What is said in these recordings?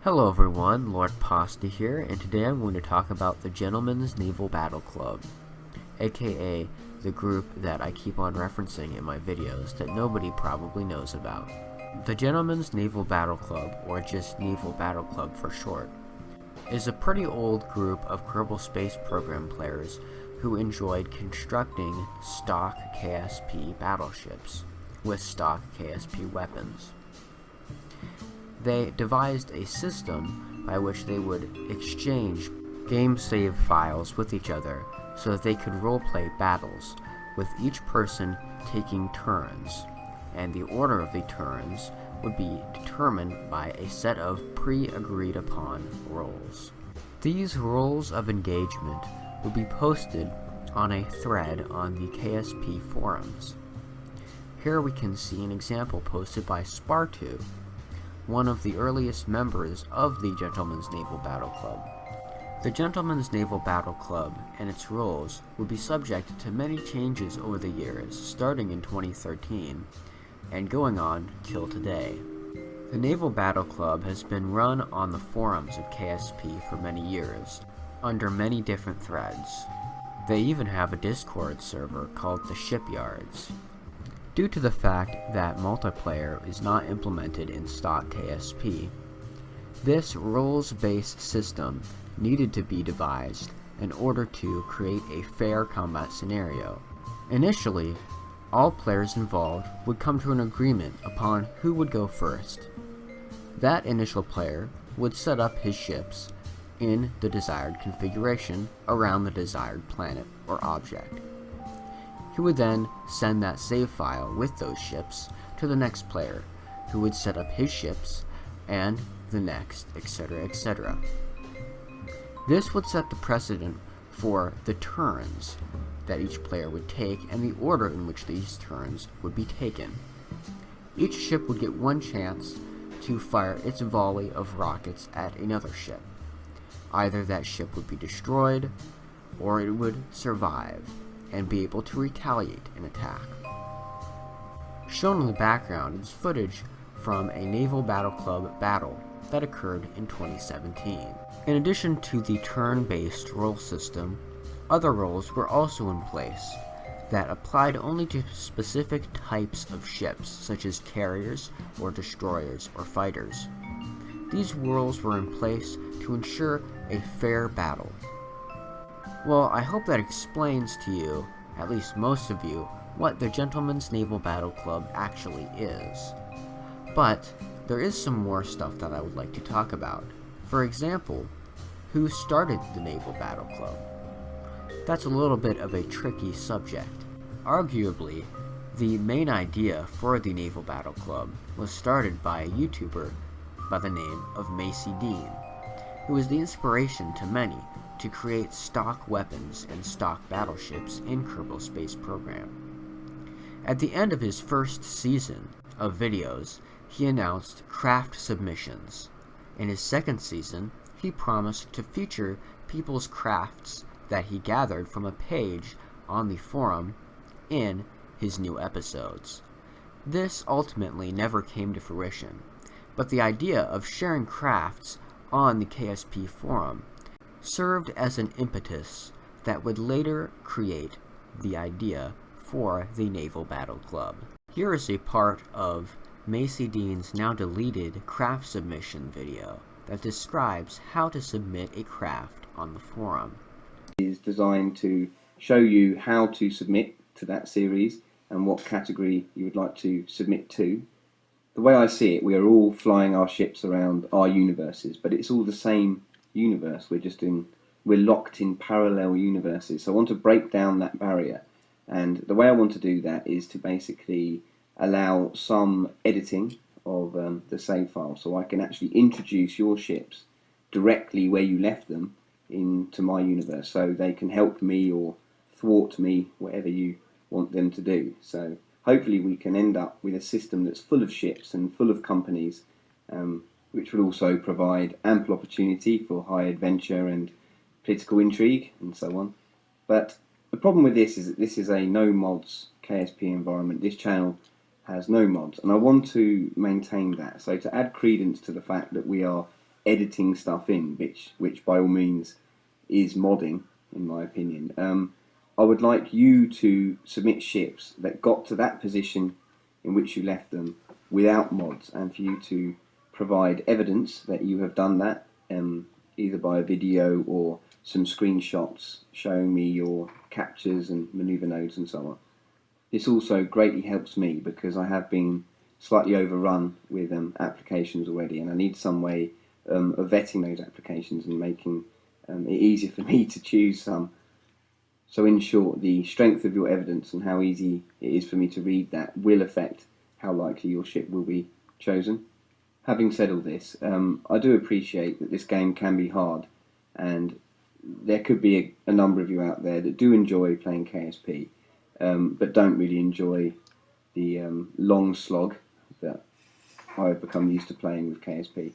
Hello everyone, Lord Pasta here, and today I'm going to talk about the Gentlemen's Naval Battle Club, aka the group that I keep on referencing in my videos that nobody probably knows about. The Gentlemen's Naval Battle Club, or just Naval Battle Club for short, is a pretty old group of Kerbal Space Program players who enjoyed constructing stock KSP battleships with stock KSP weapons. They devised a system by which they would exchange game save files with each other so that they could roleplay battles, with each person taking turns, and the order of the turns would be determined by a set of pre-agreed upon roles. These rules of engagement would be posted on a thread on the KSP forums. Here we can see an example posted by Spartu, one of the earliest members of the Gentlemen's Naval Battle Club. The Gentlemen's Naval Battle Club and its rules would be subject to many changes over the years, starting in 2013 and going on till today. The Naval Battle Club has been run on the forums of KSP for many years, under many different threads. They even have a Discord server called the Shipyards. Due to the fact that multiplayer is not implemented in stock KSP, this rules-based system needed to be devised in order to create a fair combat scenario. Initially, all players involved would come to an agreement upon who would go first. That initial player would set up his ships in the desired configuration around the desired planet or object. He would then send that save file with those ships to the next player, who would set up his ships, and the next, etc., etc. This would set the precedent for the turns that each player would take and the order in which these turns would be taken. Each ship would get one chance to fire its volley of rockets at another ship. Either that ship would be destroyed, or it would survive and be able to retaliate an attack. Shown in the background is footage from a Naval Battle Club battle that occurred in 2017. In addition to the turn-based role system, other roles were also in place that applied only to specific types of ships, such as carriers or destroyers or fighters. These rules were in place to ensure a fair battle. Well, I hope that explains to you, at least most of you, what the Gentlemen's Naval Battle Club actually is. But there is some more stuff that I would like to talk about. For example, who started the Naval Battle Club? That's a little bit of a tricky subject. Arguably, the main idea for the Naval Battle Club was started by a YouTuber by the name of Macey, who was the inspiration to many to create stock weapons and stock battleships in Kerbal Space Program. At the end of his first season of videos, he announced craft submissions. In his second season, he promised to feature people's crafts that he gathered from a page on the forum in his new episodes. This ultimately never came to fruition, but the idea of sharing crafts on the KSP forum served as an impetus that would later create the idea for the Naval Battle Club. Here is a part of Macey Dean's now deleted craft submission video that describes how to submit a craft on the forum. It is designed to show you how to submit to that series and what category you would like to submit to. The way I see it, we are all flying our ships around our universes, but it's all the same universe. We're locked in parallel universes. So I want to break down that barrier, and the way I want to do that is to basically allow some editing of the save file, so I can actually introduce your ships directly where you left them into my universe, so they can help me or thwart me, whatever you want them to do. So hopefully we can end up with a system that's full of ships and full of companies, which will also provide ample opportunity for high adventure and political intrigue and so on. But the problem with this is that this is a no mods KSP environment. This channel has no mods, and I want to maintain that. So to add credence to the fact that we are editing stuff in, which by all means is modding, in my opinion. I would like you to submit ships that got to that position in which you left them without mods, and for you to provide evidence that you have done that, either by a video or some screenshots showing me your captures and maneuver nodes and so on. This also greatly helps me because I have been slightly overrun with applications already, and I need some way of vetting those applications and making it easier for me to choose some. So in short, the strength of your evidence and how easy it is for me to read that will affect how likely your ship will be chosen. Having said all this, I do appreciate that this game can be hard, and there could be a number of you out there that do enjoy playing KSP, but don't really enjoy the long slog that I've become used to playing with KSP.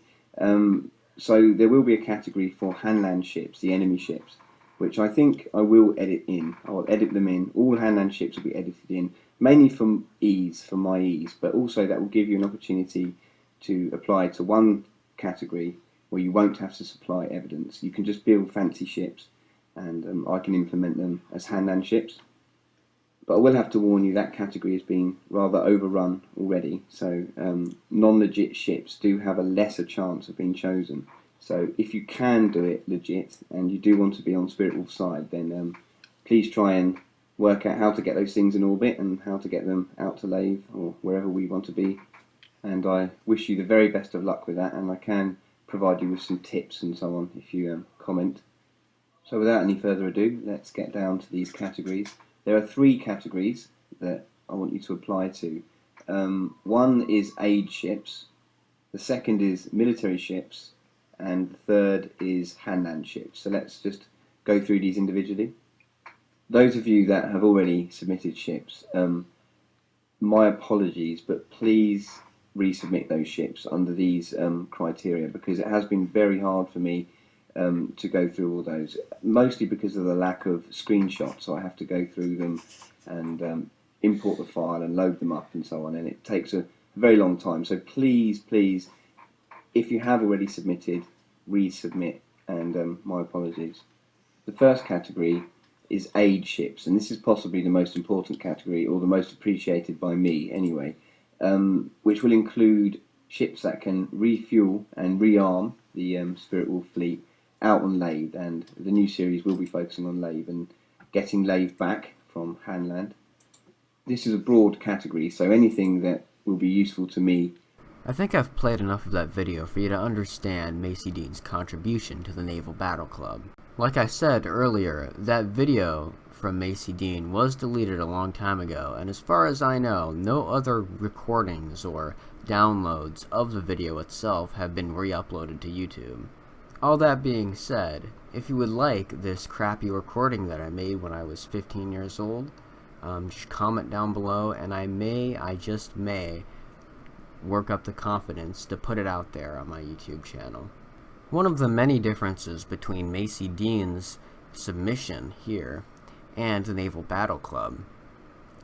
So there will be a category for Hanland ships, the enemy ships, which I think I will edit in. I will edit them in. All Hanland ships will be edited in, mainly for my ease, but also that will give you an opportunity to apply to one category where you won't have to supply evidence. You can just build fancy ships, and I can implement them as Hanland ships. But I will have to warn you that category is being rather overrun already, so non-legit ships do have a lesser chance of being chosen. So if you can do it legit and you do want to be on Spirit Wolf's side, then please try and work out how to get those things in orbit and how to get them out to Lave or wherever we want to be. And I wish you the very best of luck with that, and I can provide you with some tips and so on if you comment. So without any further ado, let's get down to these categories. There are 3 categories that I want you to apply to. One is aid ships, the second is military ships, and the third is Hanland ships. So let's just go through these individually. Those of you that have already submitted ships, my apologies, but please resubmit those ships under these criteria, because it has been very hard for me to go through all those, mostly because of the lack of screenshots. So I have to go through them and import the file and load them up and so on, and it takes a very long time. So please, if you have already submitted, resubmit, and my apologies. The first category is aid ships, and this is possibly the most important category, or the most appreciated by me anyway, which will include ships that can refuel and rearm the Spirit Wolf fleet out on Lave, and the new series will be focusing on Lave and getting Lave back from Hanland. This is a broad category, so anything that will be useful to me. I think I've played enough of that video for you to understand Macey Dean's contribution to the Naval Battle Club. Like I said earlier, that video from Macey Dean was deleted a long time ago, and as far as I know, no other recordings or downloads of the video itself have been re-uploaded to YouTube. All that being said, if you would like this crappy recording that I made when I was 15 years old, just comment down below, and I just may, work up the confidence to put it out there on my YouTube channel. One of the many differences between Macey Dean's submission here and the Naval Battle Club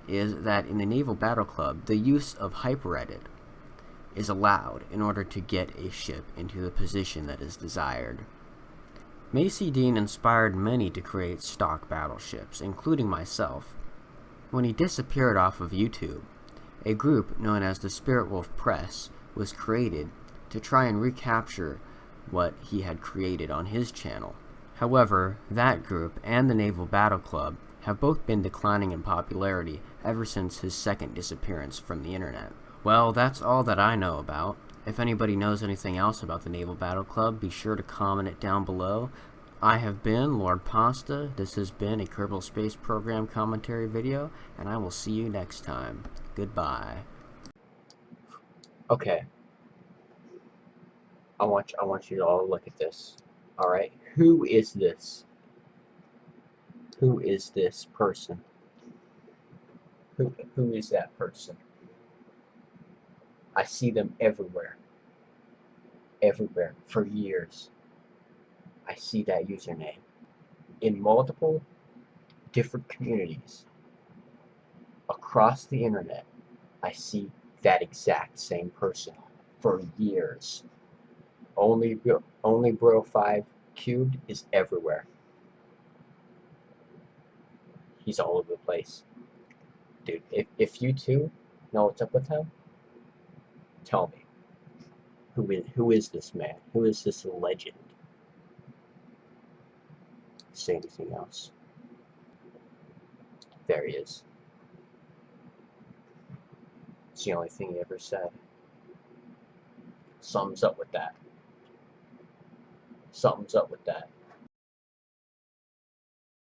is that in the Naval Battle Club, the use of hyperedit is allowed in order to get a ship into the position that is desired. Macey Dean inspired many to create stock battleships, including myself. When he disappeared off of YouTube, a group known as the Spirit Wolf Press was created to try and recapture what he had created on his channel. However, that group and the Naval Battle Club have both been declining in popularity ever since his second disappearance from the internet. Well, that's all that I know about. If anybody knows anything else about the Naval Battle Club, be sure to comment it down below. I have been Lord Pasta. This has been a Kerbal Space Program commentary video, and I will see you next time. Goodbye. Okay. I want you to all look at this. Alright? Who is this? Who is this person? Who is that person? I see them everywhere. Everywhere. For years. I see that username. In multiple different communities. Across the internet. I see that exact same person. For years. Only Bro 5 cubed is everywhere. He's all over the place. Dude, if you two know what's up with him, tell me. Who is this man? Who is this legend? Say anything else. There he is. It's the only thing he ever said. Something's up with that. Something's up with that.